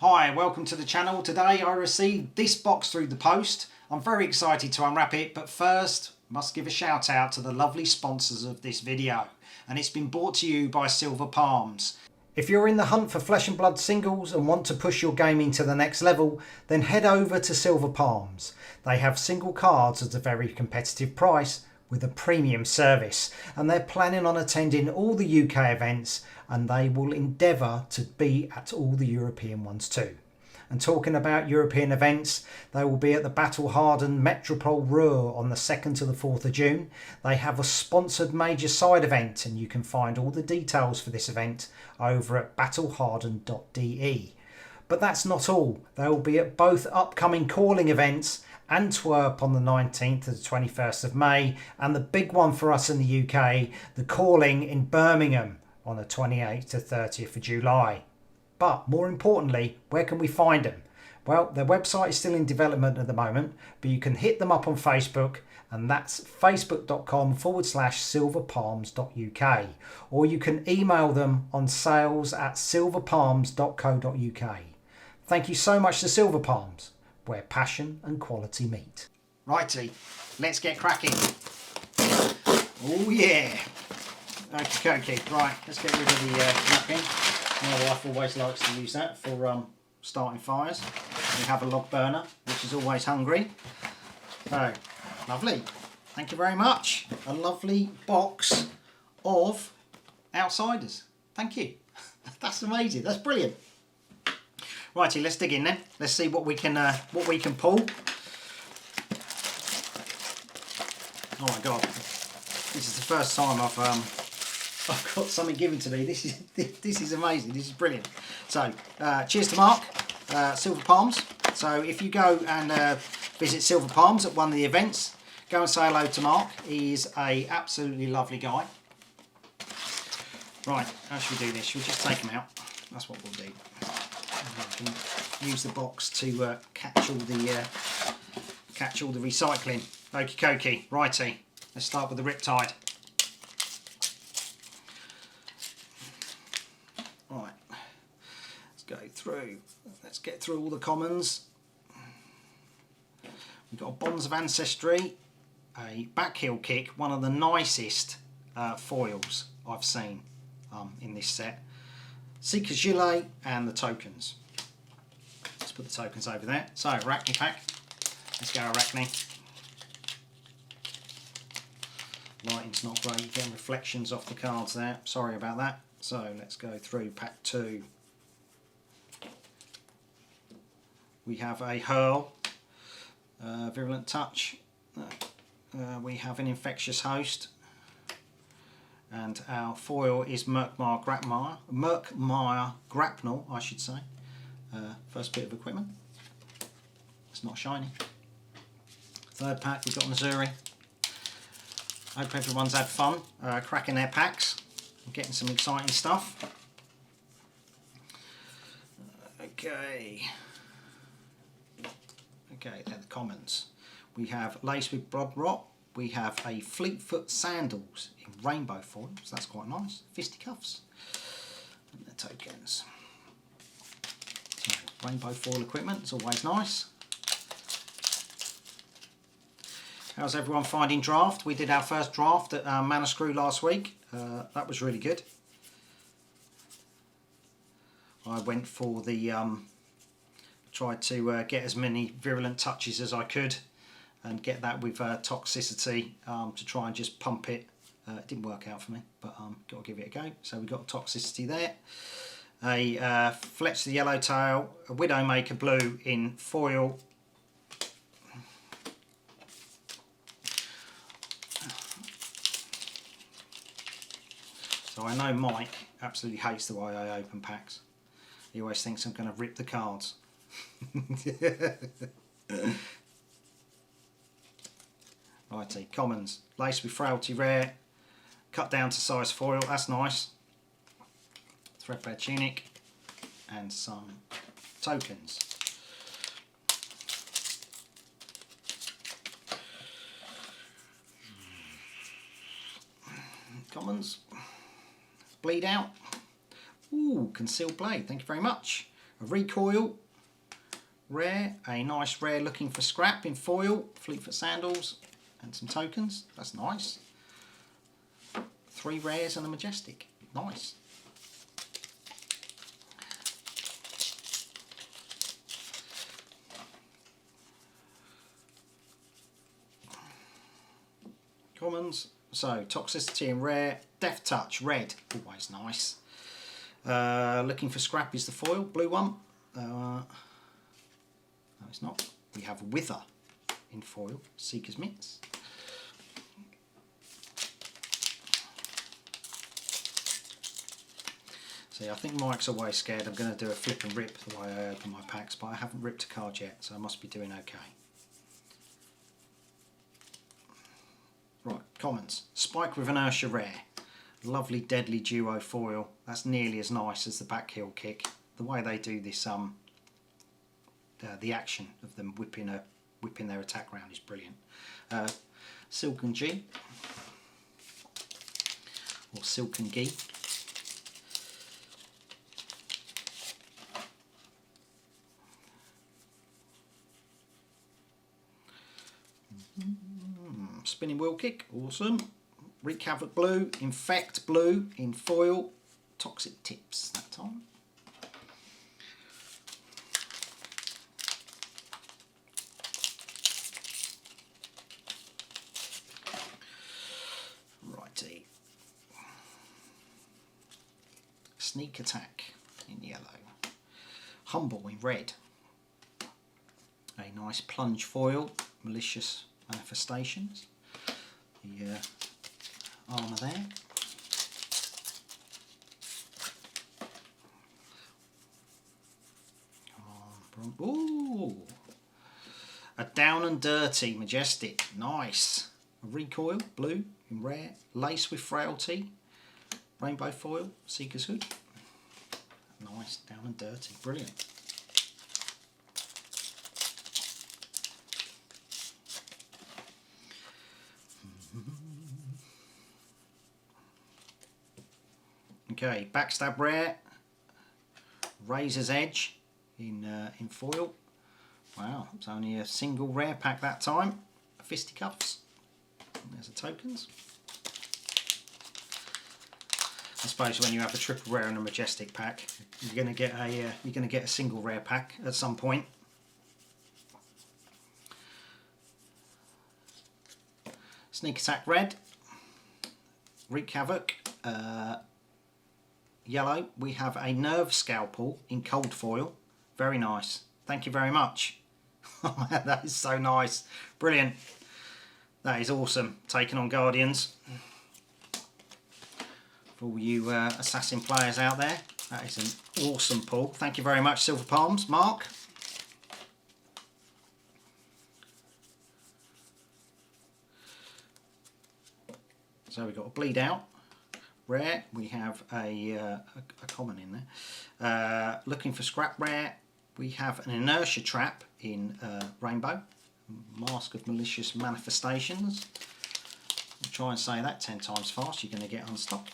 Hi, welcome to the channel. Today I received this box through the post. I'm very excited to unwrap it, but first must give a shout out to the lovely sponsors of this video, and it's been brought to you by Silver Palms. If you're in the hunt for flesh and blood singles and want to push your gaming to the next level, then head over to Silver Palms. They have single cards at a very competitive price with a premium service, and they're planning on attending all the UK events, and they will endeavour to be at all the European ones too. And talking about European events, they will be at the battle-hardened Metropole Ruhr on the 2nd to the 4th of June. They have a sponsored major side event, and you can find all the details for this event over at battlehardened.de. But that's not all. They will be at both upcoming calling events, Antwerp on the 19th to the 21st of May, and the big one for us in the UK, the calling in Birmingham on the 28th to 30th of July. But more importantly, where can we find them? Well, their website is still in development at the moment, but you can hit them up on Facebook, and that's facebook.com/silverpalms.uk, or you can email them on sales@silverpalms.co.uk. Thank you so much to Silver Palms, where passion and quality meet. Righty, let's get cracking. Oh yeah. Okay, right, let's get rid of the napkin. My wife always likes to use that for starting fires. We have a log burner, which is always hungry. So, lovely. Thank you very much. A lovely box of Outsiders. Thank you. That's amazing. That's brilliant. Righty, let's dig in then. Let's see what we can pull. Oh my God, this is the first time I've got something given to me. This is amazing. This is brilliant. So, cheers to Mark, Silver Palms. So if you go and visit Silver Palms at one of the events, go and say hello to Mark. He's a absolutely lovely guy. Right, how should we do this? Should we just take him out? That's what we'll do. We can use the box to catch all the recycling. Okie dokie. Righty. Let's start with the Riptide. Right. Let's go through. Let's get through all the commons. We've got a Bonds of Ancestry, a Backheel Kick, one of the nicest foils I've seen in this set. Seeker's Gilet and the tokens. Let's put the tokens over there. So, Arachne pack. Let's go Arachne. Lighting's not great, you're getting reflections off the cards there. Sorry about that. So, let's go through pack 2. We have a Hurl, Virulent Touch. We have an Infectious Host. And our foil is Murkmire Grapnel, I should say. First bit of equipment. It's not shiny. Third pack, we've got Missouri. Hope everyone's had fun cracking their packs and getting some exciting stuff. Okay, they're the commons. We have Lace with Blood Rot. We have a Fleetfoot Sandals in rainbow foil, so that's quite nice. Fisticuffs and the tokens. So, rainbow foil equipment, it's always nice. How's everyone finding draft? We did our first draft at Manor Screw last week. That was really good. I went for the tried to get as many virulent touches as I could and get that with toxicity to try and just pump it. It didn't work out for me, but got to give it a go. So we've got toxicity there. A Fletch the Yellowtail, a Widowmaker Blue in foil. So I know Mike absolutely hates the way I open packs. He always thinks I'm going to rip the cards. Righty, commons. Lace with Frailty Rare. Cut down to size foil, that's nice. Threadbare Tunic. And some tokens. Commons. Bleed Out. Ooh, Concealed Blade, thank you very much. a recoil, rare, a nice rare Looking for Scrap in foil, Fleetfoot Sandals, and some tokens. That's nice. 3 rares and a majestic. Nice. Commons. So Toxicity and rare, Death Touch red, always nice. Looking for Scrap is the foil, blue one. No, it's not. We have Wither in foil, Seeker's Mitts. See, I think Mike's always scared I'm going to do a flip and rip the way I open my packs, but I haven't ripped a card yet, so I must be doing okay. Right, commons. Spike with Inertia rare. Lovely Deadly Duo foil. That's nearly as nice as the back heel kick. The way they do this, the action of them whipping their attack round is brilliant. Silken G, or Silken Gi. Spinning Wheel Kick, awesome. Wreak Havoc blue, Infect blue in foil, Toxic Tips that time. Righty. Sneak Attack in yellow. Humble in red. A nice plunge foil, Malicious Manifestations. The armour there. Come on. Ooh! A Down and Dirty Majestic. Nice. A recoil, blue in rare. Lace with Frailty. Rainbow foil, Seeker's Hood. Nice. Down and Dirty. Brilliant. Okay, Backstab rare, Razor's Edge in foil. Wow, it's only a single rare pack that time. Fisticuffs. And there's the tokens. I suppose when you have a triple rare and a majestic pack, you're going to get a single rare pack at some point. Sneak Attack red, Wreak Havoc. Yellow, we have a Nerve Scalpel in cold foil. Very nice. Thank you very much. That is so nice. Brilliant. That is awesome. Taking on Guardians. For all you Assassin players out there, that is an awesome pull. Thank you very much, Silver Palms. Mark. So we've got a Bleed Out. Rare, we have a common in there. Looking for Scrap rare, we have an Inertia Trap in Rainbow. Mask of Malicious Manifestations. I'll try and say that 10 times fast, you're going to get unstuck.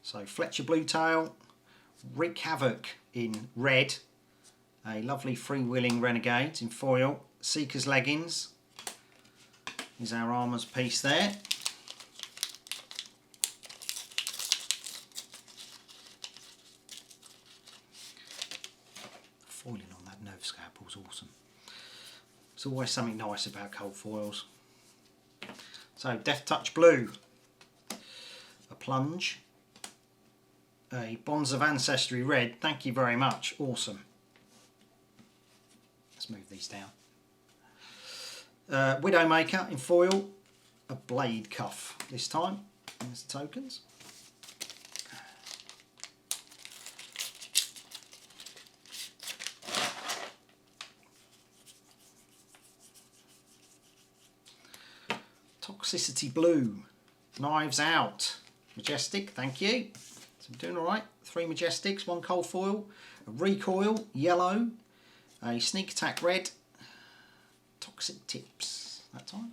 So Fletcher Bluetail, Wreak Havoc in red. A lovely Freewheeling Renegade in foil. Seeker's Leggings is our armours piece there. Foiling on that Nerve Scalpel is awesome. There's always something nice about cold foils. So Death Touch blue, a plunge, a Bonds of Ancestry red. Thank you very much. Awesome. Let's move these down. Widowmaker in foil, a Blade Cuff this time. There's the tokens. Toxicity blue, Knives Out, majestic. Thank you. So I'm doing all right. 3 majestics, 1 cold foil, a recoil yellow. A Sneak Attack red, Toxic Tips that time.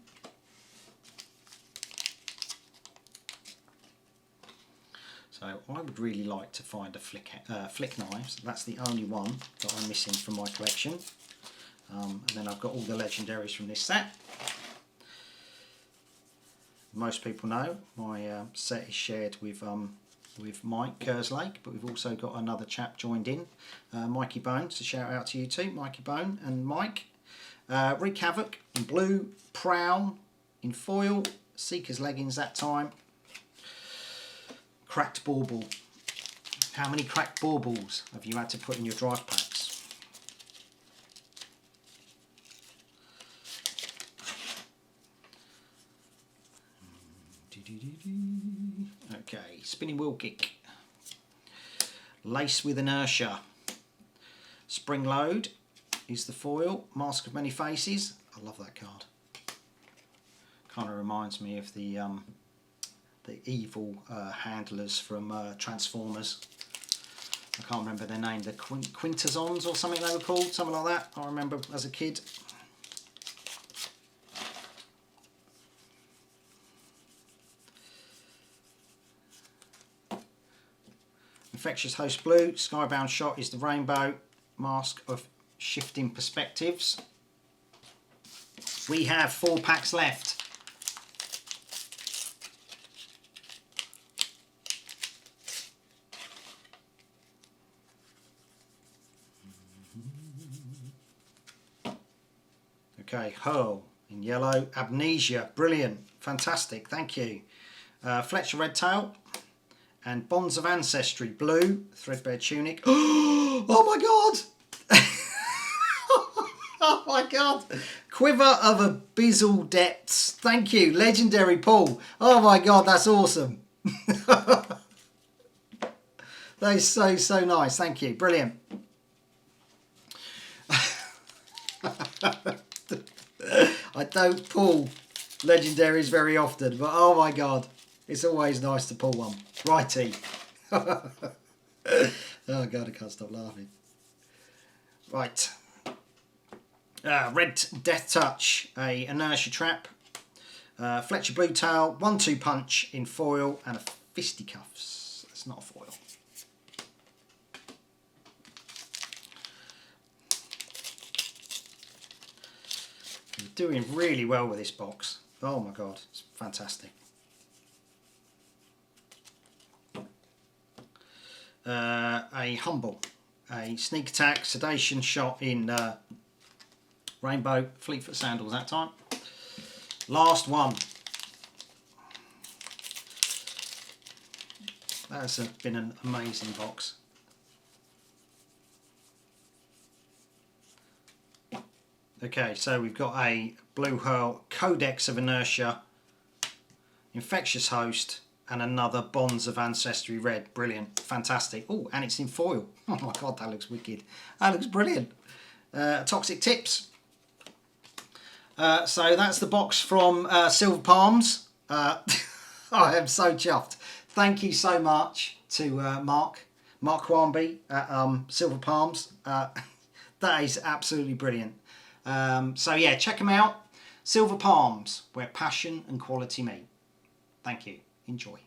So I would really like to find a flick knives. That's the only one that I'm missing from my collection. And then I've got all the legendaries from this set. Most people know my set is shared with Mike Kerslake, but we've also got another chap joined in, Mikey Bone. So shout out to you two, Mikey Bone and Mike. Wreak Havoc in blue, Prowl in foil, Seeker's Leggings that time. Cracked Bauble. How many cracked baubles have you had to put in your drive packs? Okay, Spinning Wheel Kick. Lace with Inertia. Spring Load is the foil. Mask of Many Faces. I love that card. Kind of reminds me of the evil handlers from Transformers. I can't remember their name. The Quintessons or something they were called. Something like that. I remember as a kid. Infectious Host Blue, Skybound Shot is the rainbow, Mask of Shifting Perspectives. We have 4 packs left. Okay, Hurl in yellow, Amnesia, brilliant, fantastic, thank you. Fletcher Redtail. And Bonds of Ancestry, blue, threadbare tunic. Oh my god! Oh my god! Quiver of Abyssal Depths. Thank you, legendary Paul. Oh my god, that's awesome. That is so nice. Thank you, brilliant. I don't pull legendaries very often, but oh my god. It's always nice to pull one. Righty. Oh god, I can't stop laughing. Right. Red Death Touch, a Inertia Trap. Fletcher Blue Tail, 1-2 Punch in foil, and a Fisticuffs. That's not a foil. You're doing really well with this box. Oh my god, it's fantastic. A Humble, a Sneak Attack, Sedation Shot in Rainbow, Fleetfoot Sandals that time. Last one. That's been an amazing box. Okay, so we've got a Blue Hurl, Codex of Inertia, Infectious Host, and another Bonds of Ancestry red. Brilliant, fantastic. Oh, and it's in foil. Oh my god, that looks wicked. That looks brilliant. Toxic Tips. So that's the box from Silver Palms. I am so chuffed. Thank you so much to Mark Warnby at Silver Palms. That is absolutely brilliant. So yeah, check them out. Silver Palms, where passion and quality meet. Thank you. Enjoy.